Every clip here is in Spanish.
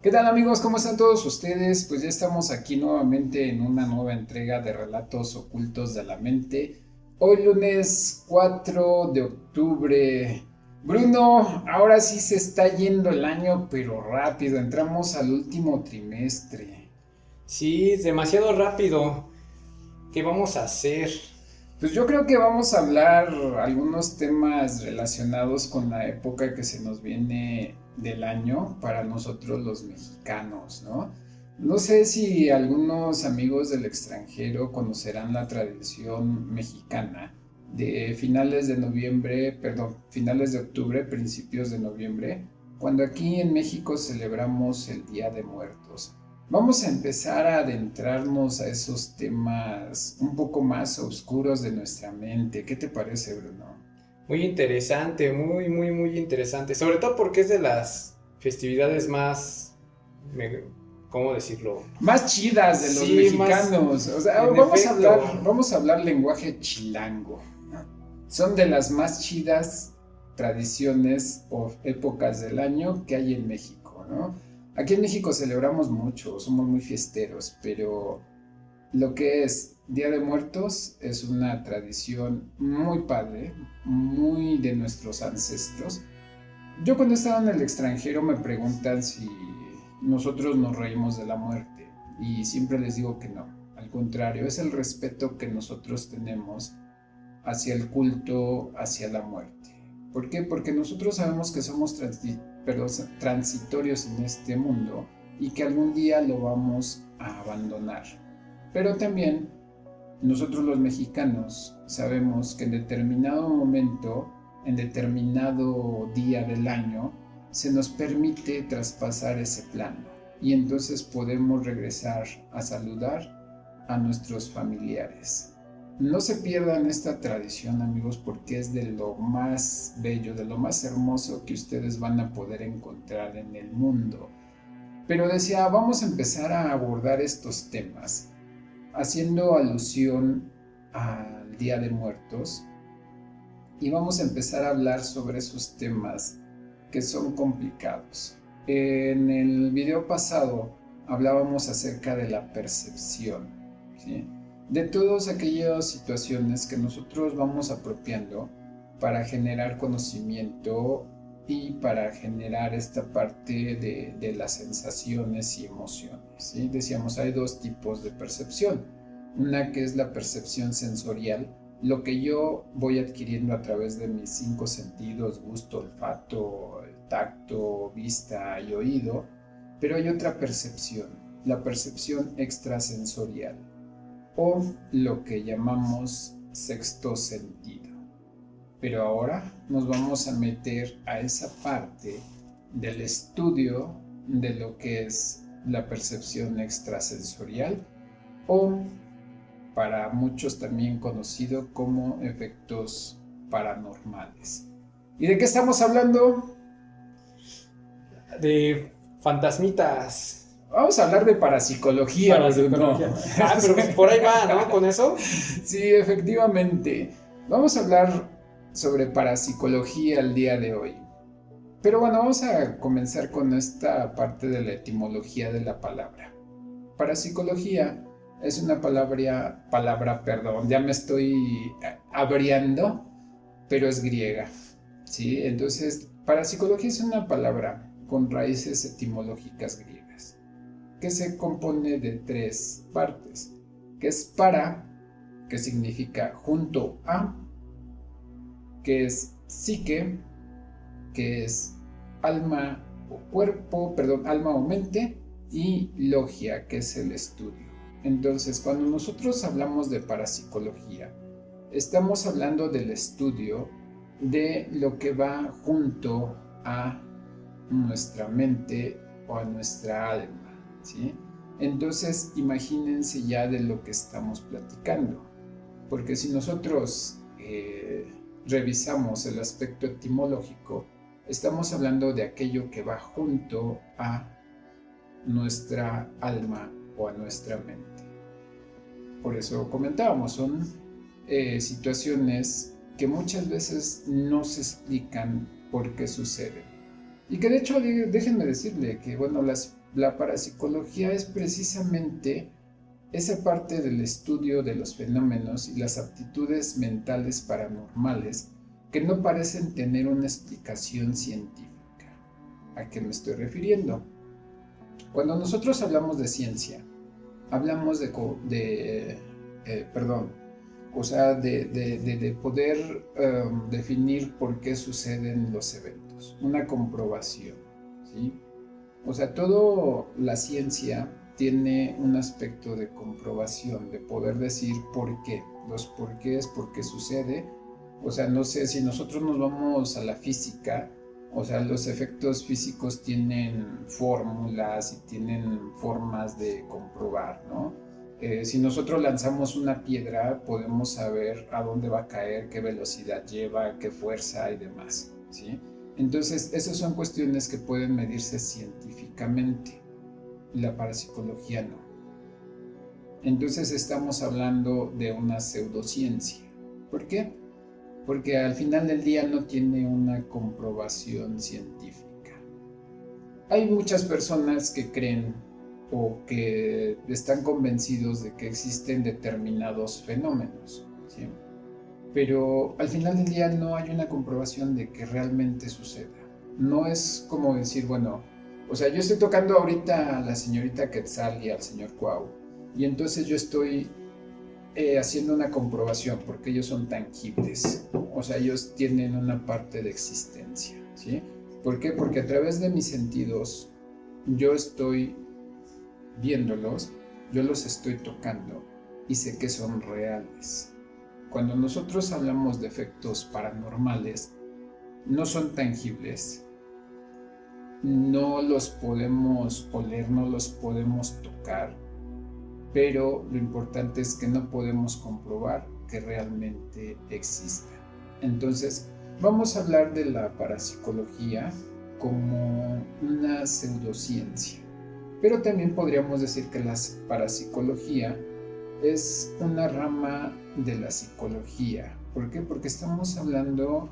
¿Qué tal amigos? ¿Cómo están todos ustedes? Pues ya estamos aquí nuevamente en una nueva entrega de Relatos Ocultos de la Mente. Hoy lunes 4 de octubre. Bruno, ahora sí se está yendo el año, pero rápido. Entramos al último trimestre. Sí, es demasiado rápido. ¿Qué vamos a hacer? Pues yo creo que vamos a hablar algunos temas relacionados con la época que se nos viene del año para nosotros los mexicanos, ¿no? No sé si algunos amigos del extranjero conocerán la tradición mexicana de finales de noviembre, perdón, finales de octubre, principios de noviembre, cuando aquí en México celebramos el Día de Muertos. Vamos a empezar a adentrarnos a esos temas un poco más oscuros de nuestra mente. ¿Qué te parece, Bruno? Muy interesante, muy interesante. Sobre todo porque es de las festividades más, me- ¿cómo decirlo? Más chidas de los Sí, más, mexicanos. O sea, en efecto. vamos a hablar lenguaje chilango. Son de las más chidas tradiciones o épocas del año que hay en México, ¿no? Aquí en México celebramos mucho, somos muy fiesteros, pero lo que es Día de Muertos es una tradición muy padre, muy de nuestros ancestros. Yo cuando estaba en el extranjero me preguntan si nosotros nos reímos de la muerte y siempre les digo que no. Al contrario, es el respeto que nosotros tenemos hacia el culto, hacia la muerte. ¿Por qué? Porque nosotros sabemos que somos transitorios en este mundo y que algún día lo vamos a abandonar. Pero también nosotros los mexicanos sabemos que en determinado momento, en determinado día del año, se nos permite traspasar ese plano y entonces podemos regresar a saludar a nuestros familiares. No se pierdan esta tradición, amigos, porque es de lo más bello, de lo más hermoso que ustedes van a poder encontrar en el mundo. Pero decía, vamos a empezar a abordar estos temas haciendo alusión al Día de Muertos y vamos a empezar a hablar sobre esos temas que son complicados. En el video pasado hablábamos acerca de la percepción, ¿sí? De todas aquellas situaciones que nosotros vamos apropiando para generar conocimiento y para generar esta parte de las sensaciones y emociones, ¿sí? Decíamos, hay dos tipos de percepción. Una que es la percepción sensorial, lo que yo voy adquiriendo a través de mis cinco sentidos: gusto, olfato, tacto, vista y oído. Pero hay otra percepción, la percepción extrasensorial, o lo que llamamos sexto sentido. Pero ahora nos vamos a meter a esa parte del estudio de lo que es la percepción extrasensorial, o para muchos también conocido como efectos paranormales. ¿Y de qué estamos hablando? De fantasmitas. Vamos a hablar de parapsicología, Bruno. Parapsicología. Ah, pero pues por ahí va, ¿no? Con eso. Sí, efectivamente. Vamos a hablar sobre parapsicología el día de hoy. Pero bueno, vamos a comenzar con esta parte de la etimología de la palabra. Parapsicología es una perdón, ya me estoy abriendo, pero es griega, ¿sí? Entonces, parapsicología es una palabra con raíces etimológicas griegas, que se compone de tres partes, que es para, que significa junto a, que es psique, que es alma o cuerpo, perdón, alma o mente, y logia, que es el estudio. Entonces, cuando nosotros hablamos de parapsicología, estamos hablando del estudio de lo que va junto a nuestra mente o a nuestra alma, ¿sí? Entonces, imagínense ya de lo que estamos platicando, porque si nosotros revisamos el aspecto etimológico, estamos hablando de aquello que va junto a nuestra alma o a nuestra mente. Por eso comentábamos, son situaciones que muchas veces no se explican por qué suceden. Y que de hecho, déjenme decirle que, bueno, la parapsicología es precisamente esa parte del estudio de los fenómenos y las aptitudes mentales paranormales que no parecen tener una explicación científica. ¿A qué me estoy refiriendo? Cuando nosotros hablamos de ciencia, hablamos de poder definir por qué suceden los eventos, una comprobación, ¿sí? O sea, toda la ciencia tiene un aspecto de comprobación, de poder decir por qué, los porqués, por qué sucede. O sea, no sé, si nosotros nos vamos a la física, o sea, los efectos físicos tienen fórmulas y tienen formas de comprobar, ¿no? Si nosotros lanzamos una piedra, podemos saber a dónde va a caer, qué velocidad lleva, qué fuerza y demás, ¿sí? Entonces, esas son cuestiones que pueden medirse científicamente. La parapsicología no. Entonces estamos hablando de una pseudociencia. ¿Por qué? Porque al final del día no tiene una comprobación científica. Hay muchas personas que creen o que están convencidos de que existen determinados fenómenos, ¿sí? Pero al final del día no hay una comprobación de que realmente suceda. No es como decir, bueno, o sea, yo estoy tocando ahorita a la señorita Quetzal y al señor Cuau, y entonces yo estoy haciendo una comprobación porque ellos son tangibles, o sea, ellos tienen una parte de existencia, ¿sí? ¿Por qué? Porque a través de mis sentidos yo estoy viéndolos, yo los estoy tocando y sé que son reales. Cuando nosotros hablamos de efectos paranormales, no son tangibles, no los podemos oler, no los podemos tocar, pero lo importante es que no podemos comprobar que realmente existan. Entonces, vamos a hablar de la parapsicología como una pseudociencia, pero también podríamos decir que la parapsicología es una rama de la psicología. ¿Por qué? Porque estamos hablando,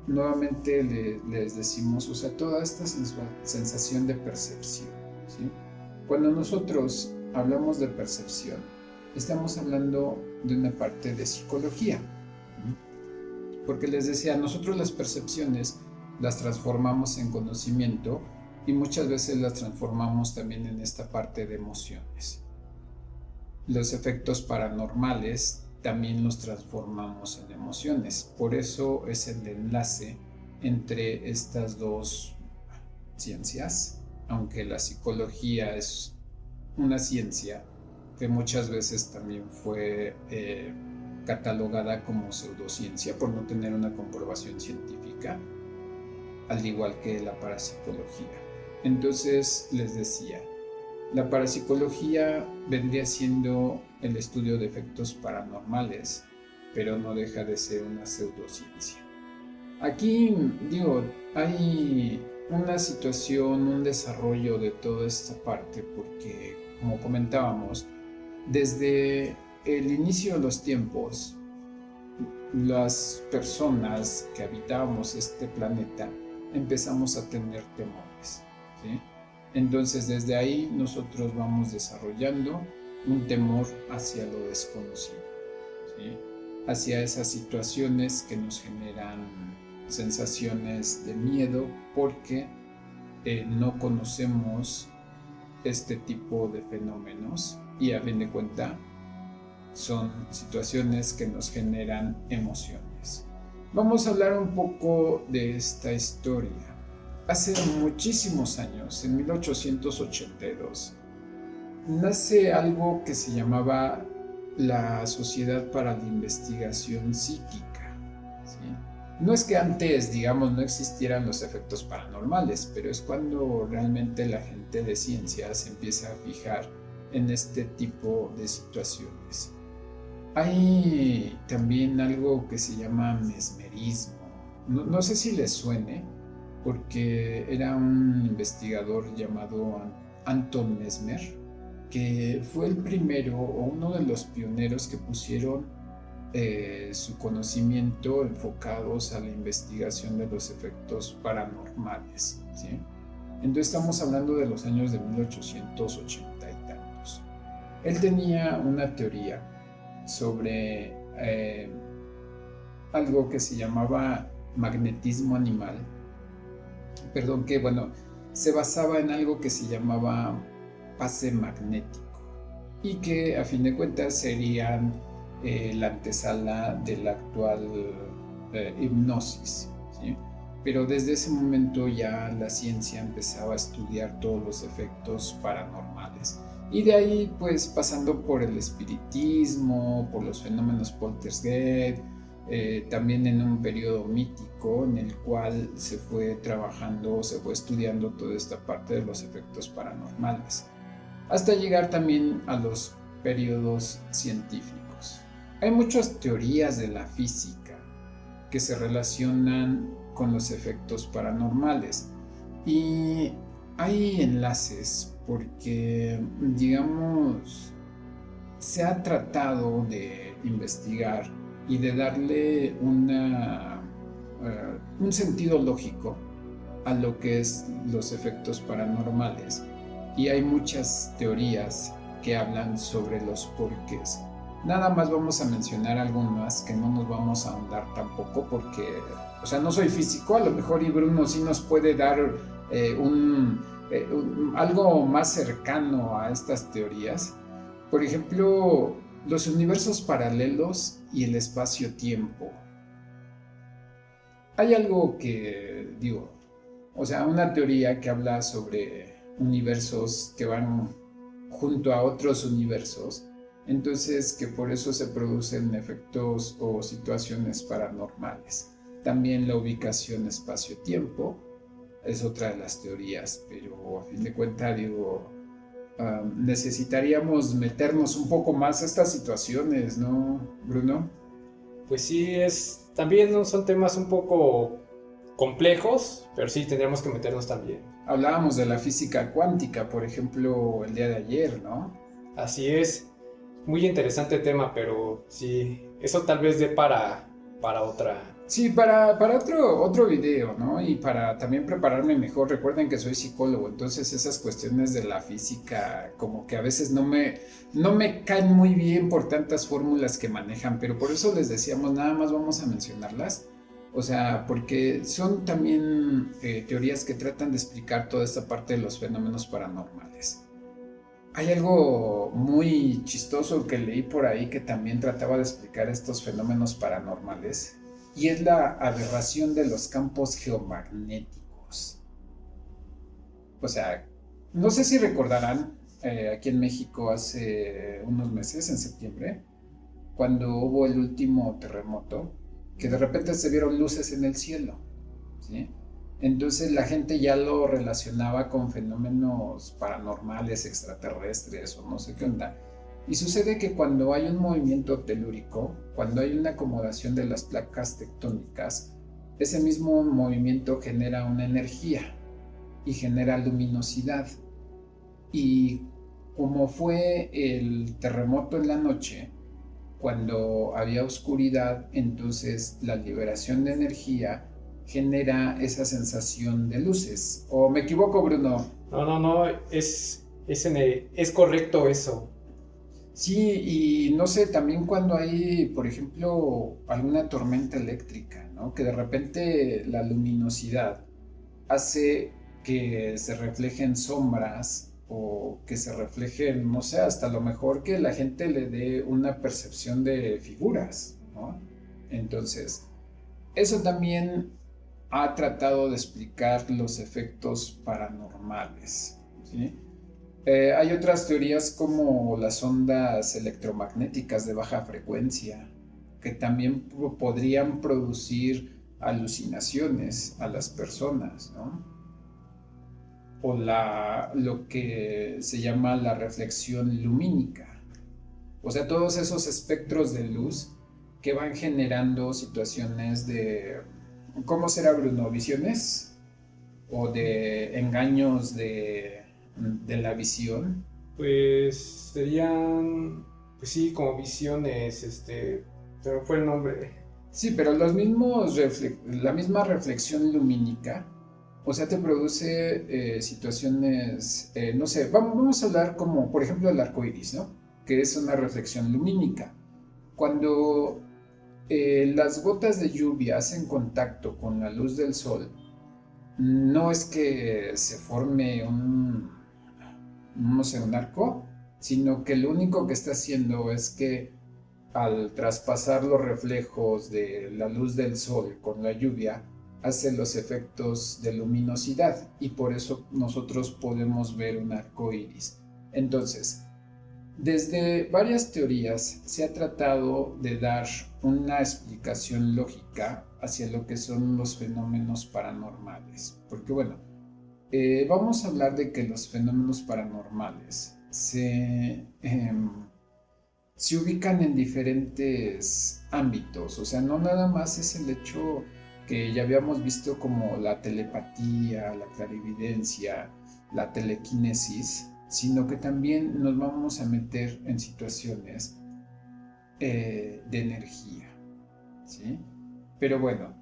nuevamente les decimos, o sea, toda esta sensación de percepción, ¿sí? Cuando nosotros hablamos de percepción, estamos hablando de una parte de psicología. Porque les decía, nosotros las percepciones las transformamos en conocimiento y muchas veces las transformamos también en esta parte de emociones. Los efectos paranormales también los transformamos en emociones. Por eso es el enlace entre estas dos ciencias, aunque la psicología es una ciencia que muchas veces también fue catalogada como pseudociencia por no tener una comprobación científica, al igual que la parapsicología. Entonces les decía, la parapsicología vendría siendo el estudio de efectos paranormales, pero no deja de ser una pseudociencia. Aquí, digo, hay una situación, un desarrollo de toda esta parte, porque, como comentábamos, desde el inicio de los tiempos, las personas que habitábamos este planeta empezamos a tener temores, ¿sí? Entonces, desde ahí nosotros vamos desarrollando un temor hacia lo desconocido, ¿sí? Hacia esas situaciones que nos generan sensaciones de miedo porque no conocemos este tipo de fenómenos y a fin de cuentas son situaciones que nos generan emociones. Vamos a hablar un poco de esta historia. Hace muchísimos años, en 1882, nace algo que se llamaba la Sociedad para la Investigación Psíquica, ¿sí? No es que antes, digamos, no existieran los efectos paranormales, pero es cuando realmente la gente de ciencia se empieza a fijar en este tipo de situaciones. Hay también algo que se llama mesmerismo. No sé si les suene, porque era un investigador llamado Anton Mesmer, que fue el primero o uno de los pioneros que pusieron su conocimiento enfocados a la investigación de los efectos paranormales, ¿sí? Entonces estamos hablando de los años de 1880 y tantos. Él tenía una teoría sobre algo que se llamaba magnetismo animal, perdón, que bueno, se basaba en algo que se llamaba pase magnético y que a fin de cuentas serían la antesala de la actual hipnosis, ¿sí? Pero desde ese momento ya la ciencia empezaba a estudiar todos los efectos paranormales. Y de ahí, pues pasando por el espiritismo, por los fenómenos poltergeist, también en un periodo mítico en el cual se fue trabajando, se fue estudiando toda esta parte de los efectos paranormales, hasta llegar también a los periodos científicos. Hay muchas teorías de la física que se relacionan con los efectos paranormales y hay enlaces porque, digamos, se ha tratado de investigar y de darle un sentido lógico a lo que es los efectos paranormales, y hay muchas teorías que hablan sobre los porqués. Nada más vamos a mencionar algunas que no nos vamos a ahondar tampoco porque, o sea, no soy físico, a lo mejor y Bruno sí nos puede dar algo más cercano a estas teorías. Por ejemplo, los universos paralelos y el espacio-tiempo. Hay algo que, digo, o sea, una teoría que habla sobre universos que van junto a otros universos, entonces que por eso se producen efectos o situaciones paranormales. También la ubicación espacio-tiempo es otra de las teorías, pero a fin de cuentas, digo, necesitaríamos meternos un poco más a estas situaciones, ¿no, Bruno? Pues sí, también son temas un poco complejos, pero sí tendríamos que meternos también. Hablábamos de la física cuántica, por ejemplo, el día de ayer, ¿no? Así es, muy interesante tema, pero sí, eso tal vez dé para otra. Sí, para otro video, ¿no? Y para también prepararme mejor. Recuerden que soy psicólogo, entonces esas cuestiones de la física como que a veces no me caen muy bien por tantas fórmulas que manejan, pero por eso les decíamos, nada más vamos a mencionarlas. O sea, porque son también teorías que tratan de explicar toda esta parte de los fenómenos paranormales. Hay algo muy chistoso que leí por ahí que también trataba de explicar estos fenómenos paranormales, y es la aberración de los campos geomagnéticos. O sea, no sé si recordarán aquí en México hace unos meses, en septiembre, cuando hubo el último terremoto, que de repente se vieron luces en el cielo, ¿sí? Entonces la gente ya lo relacionaba con fenómenos paranormales, extraterrestres o no sé qué onda. Y sucede que cuando hay un movimiento telúrico, cuando hay una acomodación de las placas tectónicas, ese mismo movimiento genera una energía y genera luminosidad. Y como fue el terremoto en la noche, cuando había oscuridad, entonces la liberación de energía genera esa sensación de luces. ¿O me equivoco, Bruno? No, es correcto eso. Sí, y no sé, también cuando hay, por ejemplo, alguna tormenta eléctrica, ¿no? Que de repente la luminosidad hace que se reflejen sombras o que se reflejen, no sé, hasta lo mejor que la gente le dé una percepción de figuras, ¿no? Entonces, eso también ha tratado de explicar los efectos paranormales, ¿sí? Hay otras teorías como las ondas electromagnéticas de baja frecuencia, que también podrían producir alucinaciones a las personas, ¿no? O lo que se llama la reflexión lumínica. O sea, todos esos espectros de luz que van generando situaciones de, ¿cómo será, Bruno? ¿Visiones? ¿O de engaños de la visión? Pues serían, pues sí, como visiones, se me fue el nombre. Sí, pero los mismos la misma reflexión lumínica O sea, te produce situaciones, no sé, vamos a hablar como, por ejemplo, el arco iris, ¿no? Que es una reflexión lumínica. Cuando las gotas de lluvia hacen contacto con la luz del sol, no es que se forme no sé, un arco, sino que lo único que está haciendo es que al traspasar los reflejos de la luz del sol con la lluvia, hace los efectos de luminosidad y por eso nosotros podemos ver un arco iris. Entonces, desde varias teorías se ha tratado de dar una explicación lógica hacia lo que son los fenómenos paranormales. Porque bueno, vamos a hablar de que los fenómenos paranormales se ubican en diferentes ámbitos. O sea, no nada más es el hecho que ya habíamos visto como la telepatía, la clarividencia, la telequinesis, sino que también nos vamos a meter en situaciones de energía, ¿sí? Pero bueno,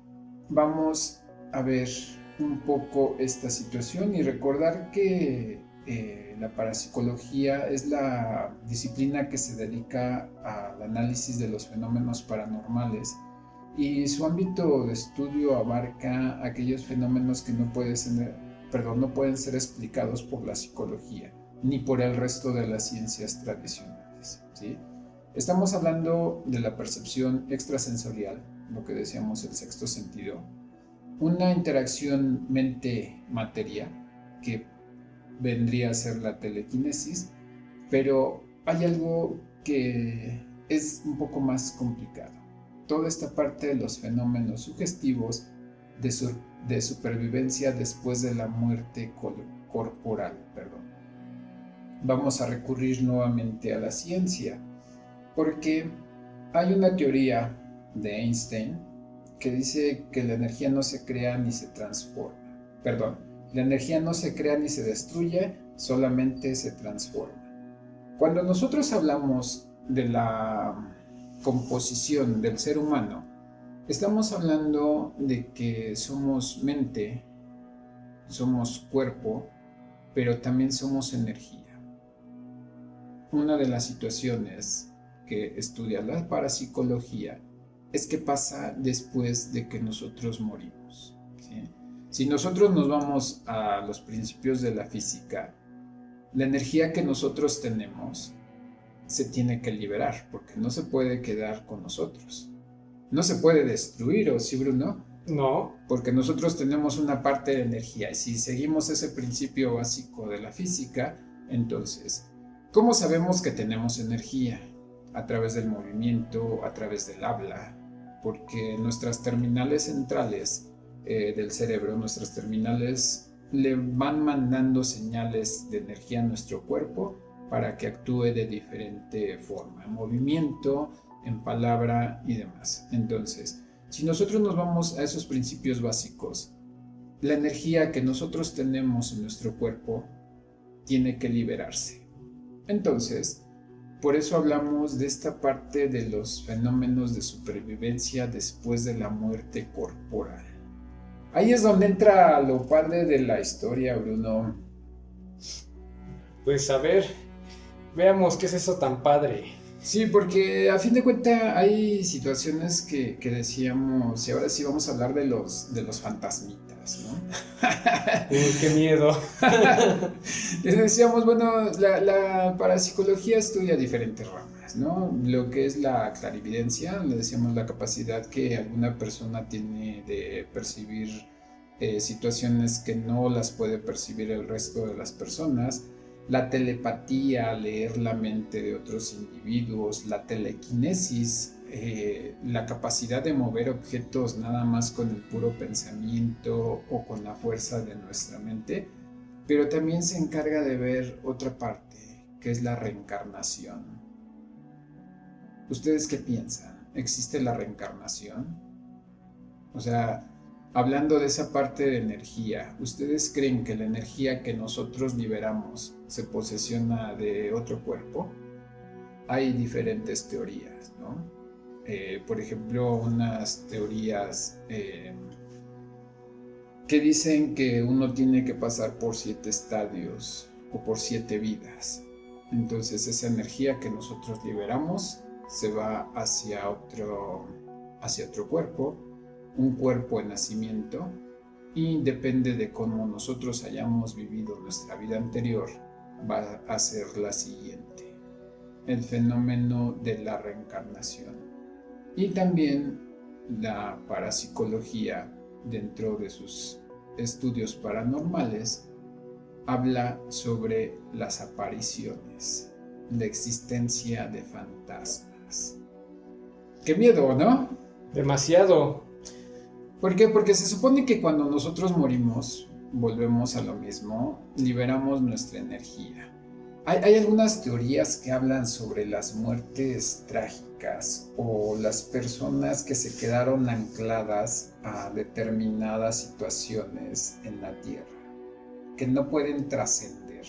vamos a ver un poco esta situación y recordar que la parapsicología es la disciplina que se dedica al análisis de los fenómenos paranormales y su ámbito de estudio abarca aquellos fenómenos que no pueden ser explicados por la psicología ni por el resto de las ciencias tradicionales, ¿sí? Estamos hablando de la percepción extrasensorial, lo que decíamos el sexto sentido, una interacción mente-materia que vendría a ser la telequinesis, pero hay algo que es un poco más complicado. Toda esta parte de los fenómenos sugestivos de supervivencia después de la muerte corporal. Vamos a recurrir nuevamente a la ciencia, porque hay una teoría de Einstein que dice que la energía no se crea ni se transforma. La energía no se crea ni se destruye, solamente se transforma. Cuando nosotros hablamos de la composición del ser humano, estamos hablando de que somos mente, somos cuerpo, pero también somos energía. Una de las situaciones que estudia la parapsicología es qué pasa después de que nosotros morimos, ¿sí? Si nosotros nos vamos a los principios de la física, la energía que nosotros tenemos se tiene que liberar porque no se puede quedar con nosotros. No se puede destruir, ¿o sí, Bruno? No. Porque nosotros tenemos una parte de energía y si seguimos ese principio básico de la física, entonces, ¿cómo sabemos que tenemos energía? A través del movimiento, a través del habla, porque nuestras terminales centrales del cerebro, nuestras terminales le van mandando señales de energía a nuestro cuerpo para que actúe de diferente forma, en movimiento, en palabra y demás. Entonces, si nosotros nos vamos a esos principios básicos, la energía que nosotros tenemos en nuestro cuerpo tiene que liberarse. Entonces, por eso hablamos de esta parte de los fenómenos de supervivencia después de la muerte corporal. Ahí es donde entra lo padre de la historia, Bruno. Pues a ver, veamos qué es eso tan padre. Sí, porque a fin de cuentas hay situaciones que decíamos, y ahora sí vamos a hablar de los fantasmitas, ¿no? Qué miedo. Les decíamos, bueno, la parapsicología estudia diferentes ramas, ¿no? Lo que es la clarividencia, le decíamos la capacidad que alguna persona tiene de percibir situaciones que no las puede percibir el resto de las personas. La telepatía, leer la mente de otros individuos, la telequinesis, la capacidad de mover objetos nada más con el puro pensamiento o con la fuerza de nuestra mente, pero también se encarga de ver otra parte, que es la reencarnación. ¿Ustedes qué piensan? ¿Existe la reencarnación? O sea, hablando de esa parte de energía, ¿ustedes creen que la energía que nosotros liberamos se posesiona de otro cuerpo? Hay diferentes teorías, ¿no? Por ejemplo, unas teorías que dicen que uno tiene que pasar por 7 estadios o por 7 vidas. Entonces esa energía que nosotros liberamos se va hacia otro cuerpo, un cuerpo en nacimiento, y depende de cómo nosotros hayamos vivido nuestra vida anterior, va a ser la siguiente. El fenómeno de la reencarnación. Y también la parapsicología, dentro de sus estudios paranormales, habla sobre las apariciones, la existencia de fantasmas. ¡Qué miedo!, ¿no? Demasiado. ¿Por qué? Porque se supone que cuando nosotros morimos, volvemos a lo mismo, liberamos nuestra energía. Hay algunas teorías que hablan sobre las muertes trágicas o las personas que se quedaron ancladas a determinadas situaciones en la Tierra, que no pueden trascender.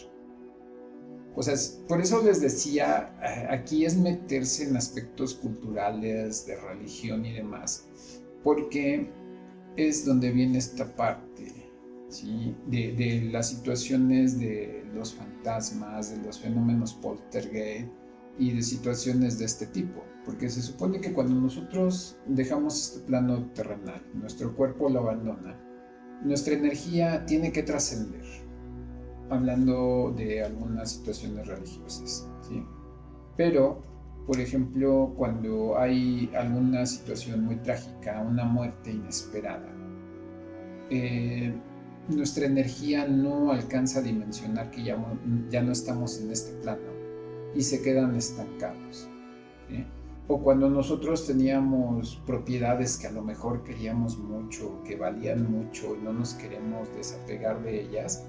O sea, por eso les decía, aquí es meterse en aspectos culturales, de religión y demás, porque es donde viene esta parte, ¿sí? De las situaciones de los fantasmas, de los fenómenos poltergeist y de situaciones de este tipo, porque se supone que cuando nosotros dejamos este plano terrenal, nuestro cuerpo lo abandona, nuestra energía tiene que trascender, hablando de algunas situaciones religiosas, ¿sí? Pero, por ejemplo, cuando hay alguna situación muy trágica, una muerte inesperada, nuestra energía no alcanza a dimensionar que ya no estamos en este plano y se quedan estancados, ¿sí? O cuando nosotros teníamos propiedades que a lo mejor queríamos mucho, que valían mucho y no nos queremos desapegar de ellas,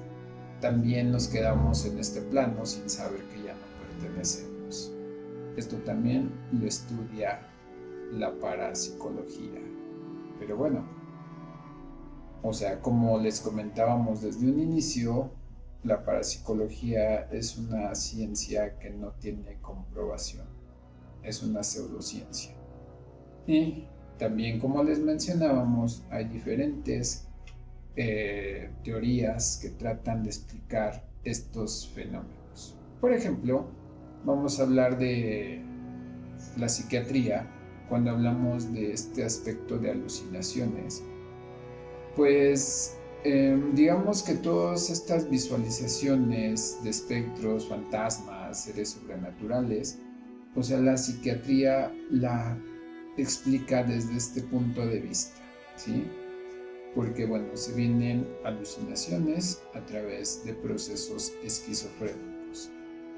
también nos quedamos en este plano sin saber que ya no pertenecemos. Esto también lo estudia la parapsicología. Pero bueno, o sea, como les comentábamos desde un inicio, la parapsicología es una ciencia que no tiene comprobación, es una pseudociencia. Y también, como les mencionábamos, hay diferentes teorías que tratan de explicar estos fenómenos. Por ejemplo, vamos a hablar de la psiquiatría cuando hablamos de este aspecto de alucinaciones. Pues digamos que todas estas visualizaciones de espectros, fantasmas, seres sobrenaturales, o sea, la psiquiatría la explica desde este punto de vista, ¿sí? Porque, bueno, se vienen alucinaciones a través de procesos esquizofrénicos.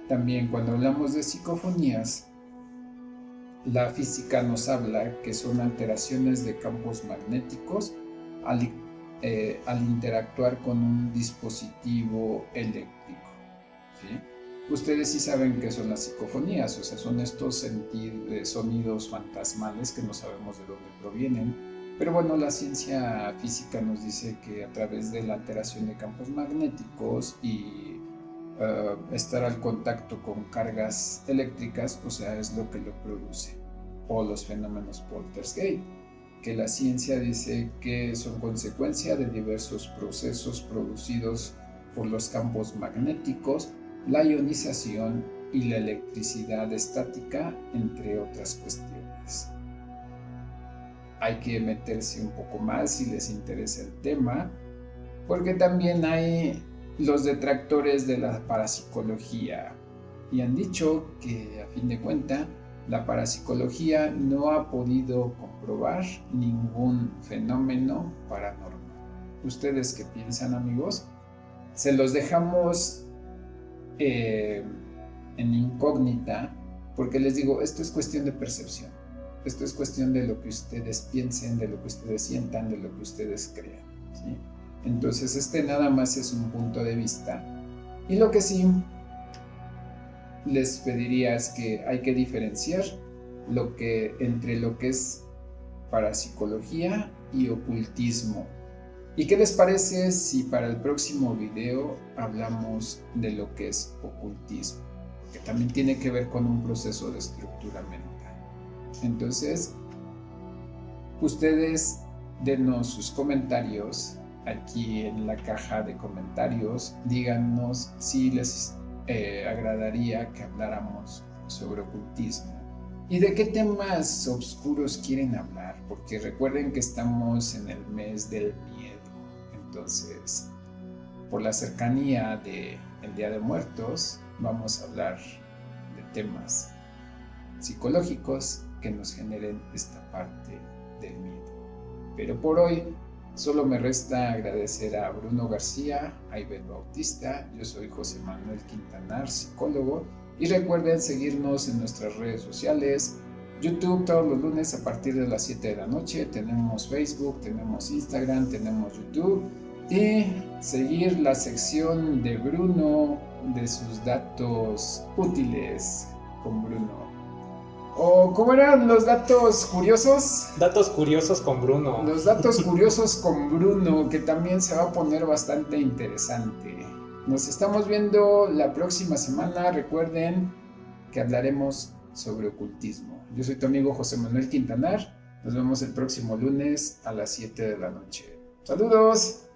También cuando hablamos de psicofonías, la física nos habla que son alteraciones de campos magnéticos al interactuar con un dispositivo eléctrico, ¿sí? Ustedes sí saben qué son las psicofonías, o sea, son estos sonidos fantasmales que no sabemos de dónde provienen. Pero bueno, la ciencia física nos dice que a través de la alteración de campos magnéticos y estar al contacto con cargas eléctricas, o sea, es lo que lo produce. O los fenómenos poltergeist, que la ciencia dice que son consecuencia de diversos procesos producidos por los campos magnéticos, la ionización y la electricidad estática, entre otras cuestiones. Hay que meterse un poco más si les interesa el tema, porque también hay los detractores de la parapsicología y han dicho que, a fin de cuentas, la parapsicología no ha podido comprobar ningún fenómeno paranormal. ¿Ustedes qué piensan, amigos? Se los dejamos en incógnita, porque les digo, esto es cuestión de percepción. Esto es cuestión de lo que ustedes piensen, de lo que ustedes sientan, de lo que ustedes crean, ¿sí? Entonces nada más es un punto de vista. Y lo que sí les pediría es que hay que diferenciar entre lo que es parapsicología y ocultismo. ¿Y qué les parece si para el próximo video hablamos de lo que es ocultismo? Que también tiene que ver con un proceso de estructura mental. Entonces, ustedes denos sus comentarios aquí en la caja de comentarios. Díganos si les agradaría que habláramos sobre ocultismo y de qué temas oscuros quieren hablar, porque recuerden que estamos en el mes del miedo. Entonces, por la cercanía del Día de Muertos, vamos a hablar de temas psicológicos que nos generen esta parte del miedo. Pero por hoy solo me resta agradecer a Bruno García, a Ivette Bautista. Yo soy José Manuel Quintanar, psicólogo, y recuerden seguirnos en nuestras redes sociales. YouTube todos los lunes a partir de las 7 de la noche, tenemos Facebook, tenemos Instagram, tenemos YouTube, y seguir la sección de Bruno de sus datos útiles con Bruno. ¿O cómo eran los datos curiosos? Datos curiosos con Bruno. Los datos curiosos con Bruno, que también se va a poner bastante interesante. Nos estamos viendo la próxima semana. Recuerden que hablaremos sobre ocultismo. Yo soy tu amigo José Manuel Quintanar. Nos vemos el próximo lunes a las 7 de la noche. ¡Saludos!